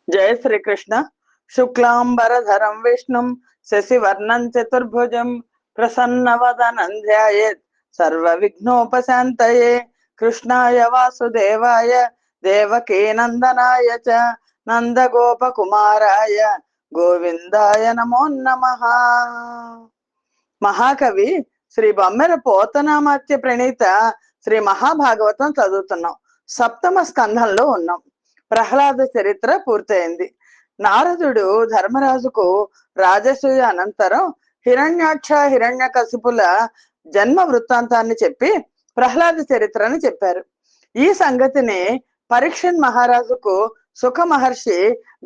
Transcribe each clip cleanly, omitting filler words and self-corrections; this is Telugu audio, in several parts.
జయ శ్రీకృష్ణ. శుక్లాంబరధరం విష్ణుం శశివర్ణం చతుర్భుజం ప్రసన్నవదనం ధ్యాయేత్ సర్వ విఘ్నోపశాంతయే. కృష్ణాయ వాసుదేవాయ దేవకీ నందనాయ చ నందగోపకుమారాయ గోవిందాయ నమో నమః. మహాకవి శ్రీ బొమ్మెర పోతనామాత్య ప్రణీత శ్రీ మహాభాగవతం చదువుతున్నాం. సప్తమ స్కంధంలో ఉన్నాం. ప్రహ్లాద చరిత్ర పూర్తయింది. నారదుడు ధర్మరాజుకు రాజసూయ అనంతరం హిరణ్యాక్ష హిరణ్యకశిపుల జన్మ వృత్తాంతాన్ని చెప్పి ప్రహ్లాద చరిత్రని చెప్పారు. ఈ సంగతిని పరీక్షన్ మహారాజుకు సుఖ మహర్షి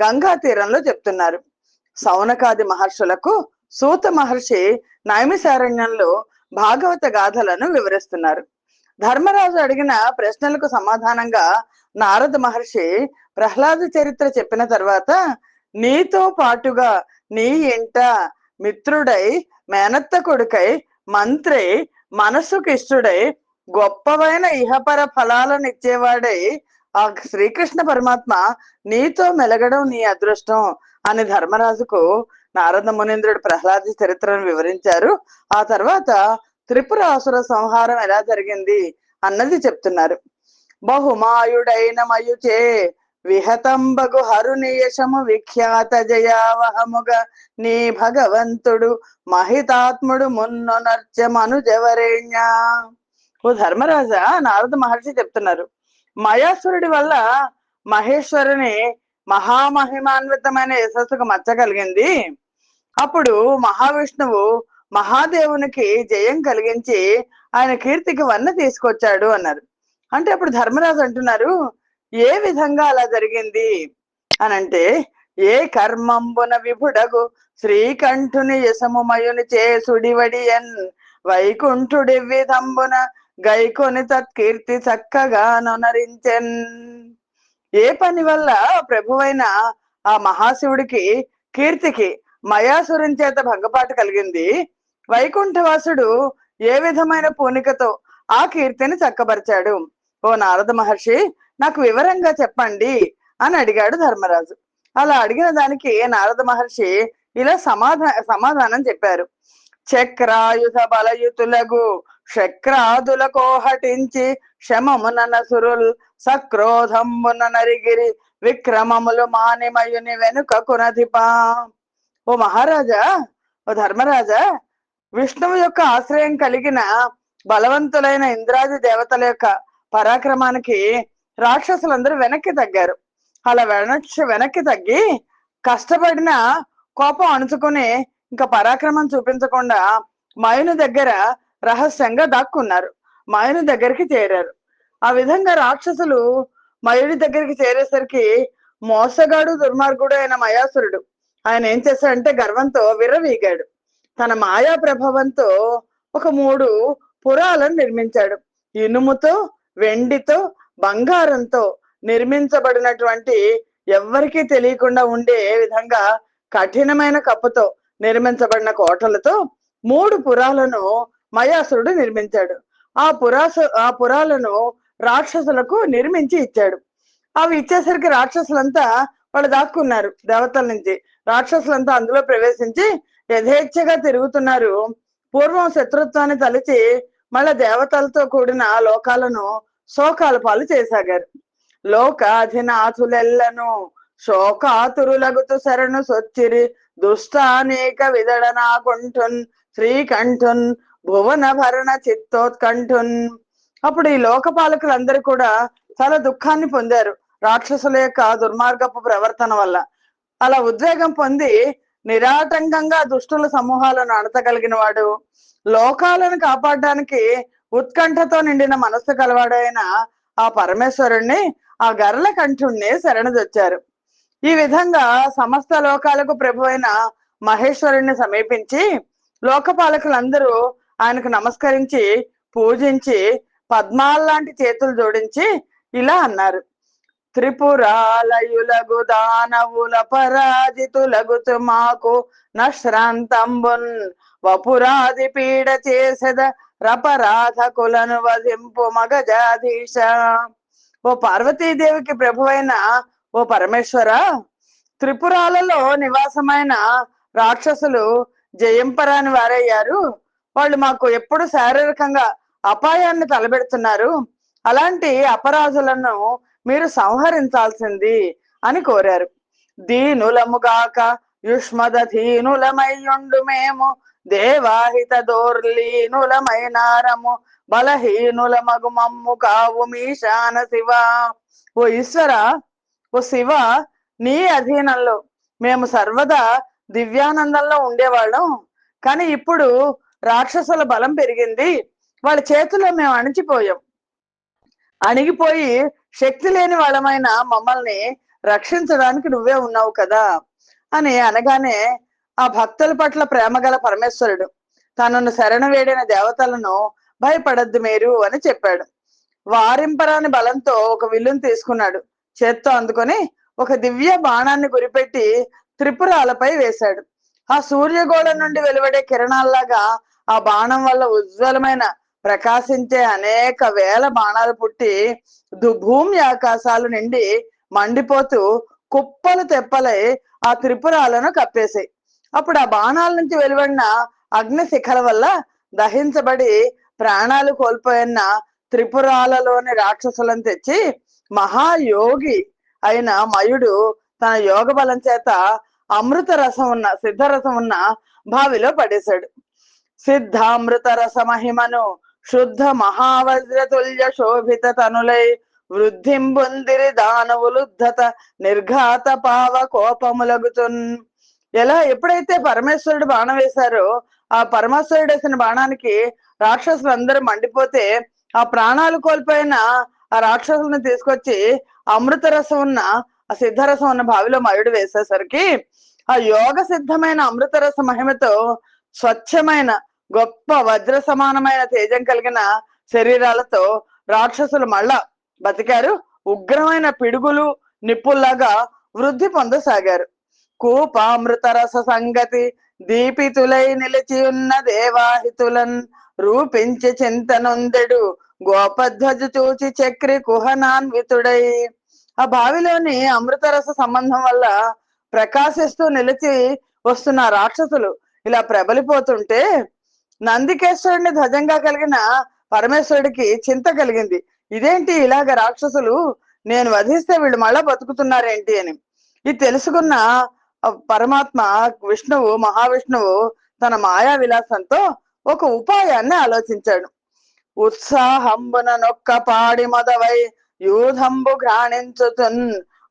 గంగా తీరంలో చెప్తున్నారు. సౌనకాది మహర్షులకు సూత మహర్షి నైమిసారణ్యంలో భాగవత గాథలను వివరిస్తున్నారు. ధర్మరాజు అడిగిన ప్రశ్నలకు సమాధానంగా నారద మహర్షి ప్రహ్లాద చరిత్ర చెప్పిన తర్వాత, నీతో పాటుగా నీ ఇంట మిత్రుడై, మేనత్త కొడుకై, మంత్రి, మనస్సుకు ఇష్టడై, గొప్పవైన ఇహపర ఫలాలను ఇచ్చేవాడై ఆ శ్రీకృష్ణ పరమాత్మ నీతో మెలగడం నీ అదృష్టం అని ధర్మరాజుకు నారద మునీంద్రుడు ప్రహ్లాద చరిత్రను వివరించారు. ఆ తర్వాత త్రిపురాసుర సంహారం ఎలా జరిగింది అన్నది చెప్తున్నారు. బహుమాయుడైన మయుచే విహతంబగు హరుని యశము విఖ్యాత జయావహముగ నీ భగవంతుడు మహితాత్ముడు మున్నొనర్చ మనుజవరేణ్య. ఓ ధర్మరాజా, నారద మహర్షి చెప్తున్నారు, మయాసురుడి వల్ల మహేశ్వరుని మహామహిమాన్వితమైన యశస్సుకు మచ్చ కలిగింది. అప్పుడు మహావిష్ణువు మహాదేవునికి జయం కలిగించి ఆయన కీర్తికి వన్న తీసుకొచ్చాడు అన్నారు. అంటే అప్పుడు ధర్మరాజు అంటున్నారు, ఏ విధంగా అలా జరిగింది అనంటే, ఏ కర్మంబున విభుడగు శ్రీకంఠుని యశము మయుని చేసుడివడియన్ వైకుంఠుడి విధంబున గైకొని తత్కీర్తి చక్కగా నొనరించెన్. ఏ పని వల్ల ప్రభువైన ఆ మహాశివుడికి కీర్తికి మయాసురుని చేత భంగపాటు కలిగింది, వైకుంఠవాసుడు ఏ విధమైన పూనికతో ఆ కీర్తిని చక్కబరిచాడు. ఓ నారద మహర్షి, నాకు వివరంగా చెప్పండి అని అడిగాడు ధర్మరాజు. అలా అడిగిన దానికి నారద మహర్షి ఇలా సమాధానం చెప్పారు. చక్రాయుధ బలయుతులగు శక్రాదుల కోహటించి శమమున నసురుల్ సక్రోధంబున నరిగిరి విక్రమములు మానిమయుని వెనుకకు నధిపా. ఓ మహారాజా, ఓ ధర్మరాజా, విష్ణువు యొక్క ఆశ్రయం కలిగిన బలవంతులైన ఇంద్రాది దేవతల యొక్క పరాక్రమానికి రాక్షసులందరూ వెనక్కి తగ్గారు. అలా వెనక్కి తగ్గి కష్టపడిన కోపం అణుచుకుని ఇంకా పరాక్రమం చూపించకుండా మయుని దగ్గర రహస్యంగా దాక్కున్నారు. మయుని దగ్గరికి చేరారు. ఆ విధంగా రాక్షసులు మయుని దగ్గరికి చేరేసరికి మోసగాడు దుర్మార్గుడు అయిన మయాసురుడు ఆయన ఏం చేశాడంటే గర్వంతో విర్రవీగాడు. తన మాయా ప్రభావంతో ఒక 3 పురాలను నిర్మించాడు. ఇనుముతో, వెండితో, బంగారంతో నిర్మించబడినటువంటి, ఎవ్వరికీ తెలియకుండా ఉండే విధంగా కఠినమైన కప్పుతో నిర్మించబడిన కోటలతో 3 పురాలను మయాసురుడు నిర్మించాడు. ఆ పురాలను రాక్షసులకు నిర్మించి ఇచ్చాడు. అవి ఇచ్చేసరికి రాక్షసులంతా వాళ్ళు దాక్కున్నారు. దేవతల నుంచి రాక్షసులంతా అందులో ప్రవేశించి యథేచ్ఛగా తిరుగుతున్నారు. పూర్వం శత్రుత్వాన్ని తలిచి మళ్ళా దేవతలతో కూడిన లోకాలను శోకాల పాలు చేసాగారు. లోకాధినాథులెల్లను శోకాతురులగుతు శరణు సొచ్చిరి దుష్టానేక విదడనాకుంఠున్ శ్రీకంఠున్ భువన భరణ చిత్తోత్కంఠున్. అప్పుడు ఈ లోకపాలకులందరూ కూడా చాలా దుఃఖాన్ని పొందారు రాక్షసుల యొక్క దుర్మార్గపు ప్రవర్తన వల్ల. అలా ఉద్వేగం పొంది నిరాటంకంగా దుష్టుల సమూహాలను అణచగలిగిన వాడు, లోకాలను కాపాడడానికి ఉత్కంఠతో నిండిన మనస్సు కలవాడైన ఆ పరమేశ్వరుణ్ణి, ఆ గరళ కంఠుణ్ణి శరణుజొచ్చారు. ఈ విధంగా సమస్త లోకాలకు ప్రభు అయిన మహేశ్వరుణ్ణి సమీపించి లోకపాలకులందరూ ఆయనకు నమస్కరించి పూజించి పద్మాల్లాంటి చేతులు జోడించి ఇలా అన్నారు. త్రిపురాలయులగు దానవుల పరాజితులగుతు మాకు నశ్రాంతంబున్ వపురాది పీడ చేసెద రపరాధకులను వధింపు మగజాధీశ. ఓ పార్వతీదేవికి ప్రభువైన ఓ పరమేశ్వర, త్రిపురాలలో నివాసమైన రాక్షసులు జయంపరాని వారయ్యారు. వాళ్ళు మాకు ఎప్పుడు శారీరకంగా అపాయాన్ని తలబెడుతున్నారు. అలాంటి అపరాధులను మీరు సంహరించాల్సింది అని కోరారు. దీనులముగాక యుష్మదధీనులమయ్యుండు మేము దేవాహిత దోర్లీనులమైనారము బలహీనుల మగు మమ్ము కావు మీశాన శివ. ఓ ఈశ్వర, ఓ శివ, నీ అధీనంలో మేము సర్వదా దివ్యానందంలో ఉండేవాళ్ళం. కానీ ఇప్పుడు రాక్షసుల బలం పెరిగింది, వాళ్ళ చేతుల్లో మేము అణిగిపోయి శక్తి లేని వాళ్ళమైన మమ్మల్ని రక్షించడానికి నువ్వే ఉన్నావు కదా అని అనగానే ఆ భక్తుల పట్ల ప్రేమ గల పరమేశ్వరుడు తనను శరణు వేడిన దేవతలను భయపడద్దు మీరు అని చెప్పాడు. వారింపరాని బలంతో ఒక విల్లును తీసుకున్నాడు. చేత్తో అందుకొని ఒక దివ్య బాణాన్ని గురిపెట్టి త్రిపురాలపై వేశాడు. ఆ సూర్యగోళ నుండి వెలువడే కిరణాల్లాగా ఆ బాణం వల్ల ఉజ్వలమైన ప్రకాశించే అనేక వేల బాణాలు పుట్టి భూమి ఆకాశాలు నిండి మండిపోతూ కుప్పలు తెప్పలై ఆ త్రిపురాలను కప్పేశాయి. అప్పుడు ఆ బాణాల నుంచి వెలువడిన అగ్ని శిఖల వల్ల దహించబడి ప్రాణాలు కోల్పోయిన త్రిపురాలలోని రాక్షసులను తెచ్చి మహాయోగి అయిన మయుడు తన యోగ బలం చేత అమృత రసం ఉన్న సిద్ధరసం ఉన్న బావిలో పడేశాడు. సిద్ధామృత రస మహిమను శుద్ధ మహావజ్రతుల్య శోభిత తనులై వృద్ధింబొందిరి దానవులుద్ధత నిర్ఘాత పావ కోపములగుతున్. ఎలా ఎప్పుడైతే పరమేశ్వరుడు బాణం వేశారో ఆ పరమేశ్వరుడు వేసిన బాణానికి రాక్షసులందరూ మండిపోతే ఆ ప్రాణాలు కోల్పోయిన ఆ రాక్షసులను తీసుకొచ్చి అమృత రసం ఉన్న ఆ సిద్ధరసం ఉన్న బావిలో మయుడు వేసేసరికి ఆ యోగ సిద్ధమైన అమృత రస మహిమతో స్వచ్ఛమైన గొప్ప వజ్ర సమానమైన తేజం కలిగిన శరీరాలతో రాక్షసులు మళ్ళా బతికారు. ఉగ్రమైన పిడుగులు నిప్పుల్లాగా వృద్ధి పొందసాగారు. కూపామృత రస సంగతి దీపితులై నిలిచి ఉన్న దేవాహితులన్ రూపించి చింతనొందెడు గోపధ్వజు చూచి చక్రి కుహనాన్వితుడై. ఆ బావిలోని అమృతరస సంబంధం వల్ల ప్రకాశిస్తూ నిలిచి వస్తున్న రాక్షసులు ఇలా ప్రబలిపోతుంటే నందికేశ్వరుడిని ధ్వజంగా కలిగిన పరమేశ్వరుడికి చింత కలిగింది. ఇదేంటి ఇలాగ రాక్షసులు నేను వధిస్తే వీళ్ళు మళ్ళా బతుకుతున్నారేంటి అని. ఇది తెలుసుకున్న పరమాత్మ విష్ణువు మహావిష్ణువు తన మాయా విలాసంతో ఒక ఉపాయాన్ని ఆలోచించాడు. ఉత్సాహంబున నొక్క పాడి మొదవై యూధంబు ఘ్రాణించుతున్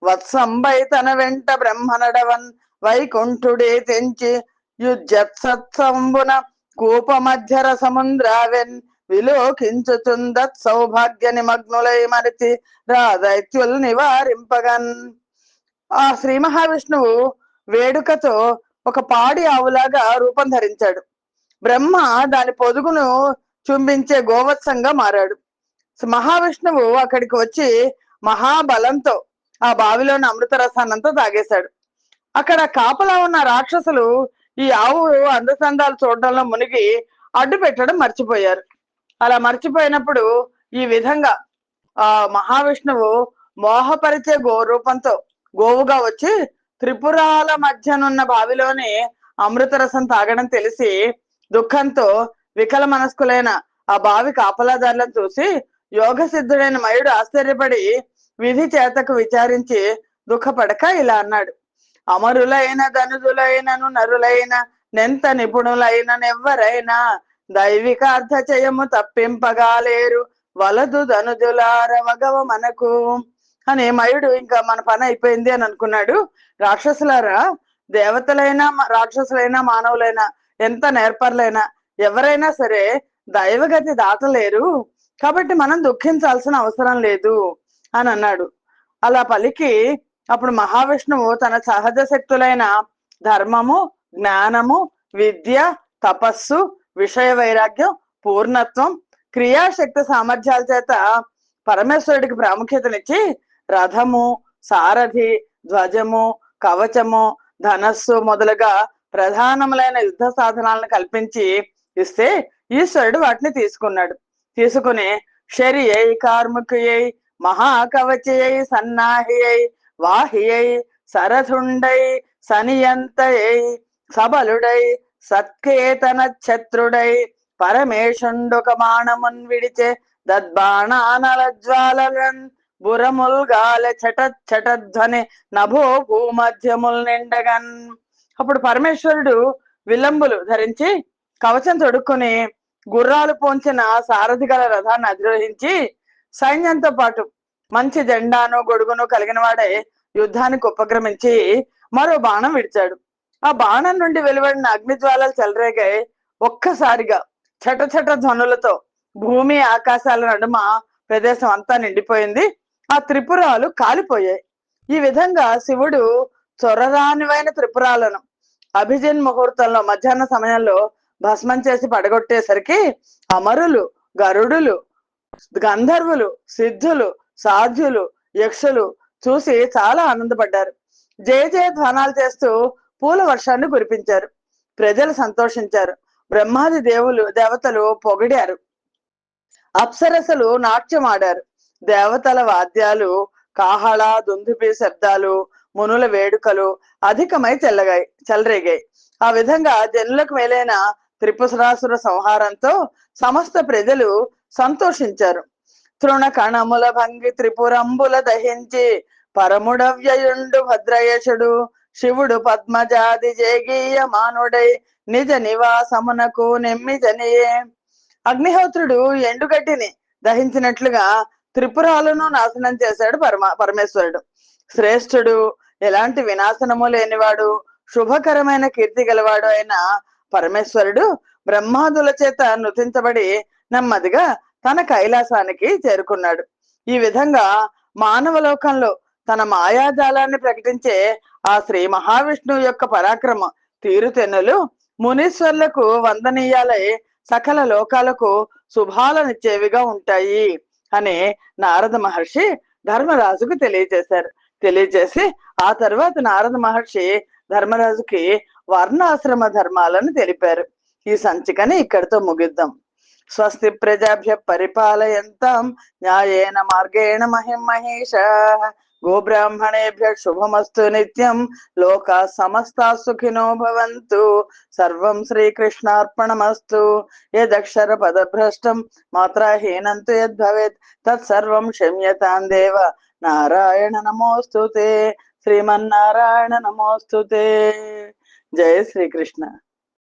వత్సంబై తన వెంట బ్రహ్మనడవన్ వైకుంఠుడే తెంచి యుజ్జత్సత్సంబున కూప మధ్యర సముద్రావెన్ విలోకించుతుందత్ సౌభాగ్య నిమగ్నులై మరిచి రాదైత్యుల్ నివారింపగన్. ఆ శ్రీ మహావిష్ణువు వేడుకతో ఒక పాడి ఆవులాగా రూపం ధరించాడు. బ్రహ్మ దాని పొదుగును చుంబించే గోవత్సంగా మారాడు. మహావిష్ణువు అక్కడికి వచ్చి మహాబలంతో ఆ బావిలోని అమృత రసాన్నంతా తాగేశాడు. అక్కడ కాపలా ఉన్న రాక్షసులు ఈ ఆవు అందచందాలు చూడడంలో మునిగి అడ్డు పెట్టడం మర్చిపోయారు. అలా మర్చిపోయినప్పుడు ఈ విధంగా ఆ మహావిష్ణువు మోహపరిచే రూపంతో గోవుగా వచ్చి త్రిపురాల మధ్యనున్న బావిలోని అమృత రసం తాగడం తెలిసి దుఃఖంతో వికల మనస్కులైన ఆ బావి కాపలాదారులను చూసి యోగ సిద్ధుడైన మయుడు ఆశ్చర్యపడి విధి చేతకు విచారించి దుఃఖపడక ఇలా అన్నాడు. అమరులైన ధనుజులైనను నరులైన నెంత నిపుణులైననెవ్వరైనా దైవికార్థ చేయము తప్పింపగాలేరు వలదు ధనుజులార వగవ మనకు అని మయుడు ఇంకా మన పని అయిపోయింది అని అనుకున్నాడు. రాక్షసులారా, దేవతలైనా రాక్షసులైనా మానవులైనా ఎంత నేర్పర్లైనా ఎవరైనా సరే దైవగతి దాటలేరు, కాబట్టి మనం దుఃఖించాల్సిన అవసరం లేదు అని అన్నాడు. అలా పలికి అప్పుడు మహావిష్ణువు తన సహజ శక్తులైన ధర్మము, జ్ఞానము, విద్య, తపస్సు, విషయ వైరాగ్యం, పూర్ణత్వం, క్రియాశక్తి సామర్థ్యాల చేత పరమేశ్వరుడికి ప్రాముఖ్యతనిచ్చి రథము, సారథి, ధ్వజము, కవచము, ధనస్సు మొదలుగా ప్రధానములైన యుద్ధ సాధనాలను కల్పించి ఇస్తే ఈశ్వరుడు వాటిని తీసుకున్నాడు. తీసుకుని శరి అయి కార్ముకి అయి మహాకవచి అయి సన్నాహి అయి వాహి అయి సరథుండై సనియంతయై సబలుడై సత్కేతన ఛత్రుడై పరమేశుండొక బాణమున్ విడిచే దద్బాణానల జ్వాలలన్ బురముల్గాల చటధ్వని నభో భూమధ్యముల్ నిండగన్. అప్పుడు పరమేశ్వరుడు విలంబులు ధరించి కవచం తొడుక్కుని గుర్రాలు పోంచిన సారథి గల రథాన్ని అధిరోహించి సైన్యంతో పాటు మంచి జెండాను గొడుగును కలిగిన వాడే యుద్ధానికి ఉపక్రమించి మరో బాణం విడిచాడు. ఆ బాణం నుండి వెలువడిన అగ్నిజ్వాలలు చెలరేగాయి. ఒక్కసారిగా చట ధ్వనులతో భూమి ఆకాశాల నడుమ ప్రదేశం అంతా నిండిపోయింది. ఆ త్రిపురాలు కాలిపోయాయి. ఈ విధంగా శివుడు చొరరానివైన త్రిపురాలను అభిజిన్ ముహూర్తంలో మధ్యాహ్న సమయంలో భస్మం చేసి పడగొట్టేసరికి అమరులు, గరుడులు, గంధర్వులు, సిద్ధులు, సాధ్యులు, యక్షులు చూసి చాలా ఆనందపడ్డారు. జయ జయ ధ్వానాలు చేస్తూ పూల వర్షాన్ని కురిపించారు. ప్రజలు సంతోషించారు. బ్రహ్మాది దేవతలు పొగిడారు. అప్సరసలు నాట్యం ఆడారు. దేవతల వాద్యాలు, కాహళ, దుందుబి శబ్దాలు, మునుల వేడుకలు అధికమై చెలరేగాయి. ఆ విధంగా జనులకు మేలైన త్రిపురాసుర సంహారంతో సమస్త ప్రజలు సంతోషించారు. తృణ కణముల భంగి త్రిపురంబుల దహించి పరముడవ్యయుండు భద్రయశుడు శివుడు పద్మజాది జేగీయ మానుడై నిజ నివాసమునకు నెమ్మిజనియే. అగ్నిహోత్రుడు ఎండుగడ్డిని దహించినట్లుగా త్రిపురాలను నాశనం చేశాడు పరమేశ్వరుడు. శ్రేష్ఠుడు, ఎలాంటి వినాశనము లేనివాడు, శుభకరమైన కీర్తి గలవాడు అయిన పరమేశ్వరుడు బ్రహ్మాదుల చేత నృతించబడి నెమ్మదిగా తన కైలాసానికి చేరుకున్నాడు. ఈ విధంగా మానవ లోకంలో తన మాయాజాలాన్ని ప్రకటించే ఆ శ్రీ మహావిష్ణువు యొక్క పరాక్రమ తీరుతెన్నులు మునీశ్వర్లకు వందనీయాలై సకల లోకాలకు శుభాలనిచ్చేవిగా ఉంటాయి అని నారద మహర్షి ధర్మరాజుకు తెలియజేసి ఆ తర్వాత నారద మహర్షి ధర్మరాజుకి వర్ణాశ్రమ ధర్మాలను తెలిపారు. ఈ సంచికని ఇక్కడితో ముగిద్దాం. స్వస్తి ప్రజాభ్య పరిపాలయంతాం న్యాయేన మార్గేణ మహిమహేషాః గోబ్రాహ్మణేభ్య శుభమస్తు నిత్యం లోకా సమస్తా సుఖినో భవంతు. సర్వం శ్రీకృష్ణార్పణమస్తు. యదక్షర పదభ్రష్టం మాత్రాహీనం తు యద్భవేత్ తత్సర్వం క్షమ్యతాం దేవ. నారాయణ నమోస్తుతే. శ్రీమన్నారాయణ నమోస్తుతే. జయ శ్రీకృష్ణ.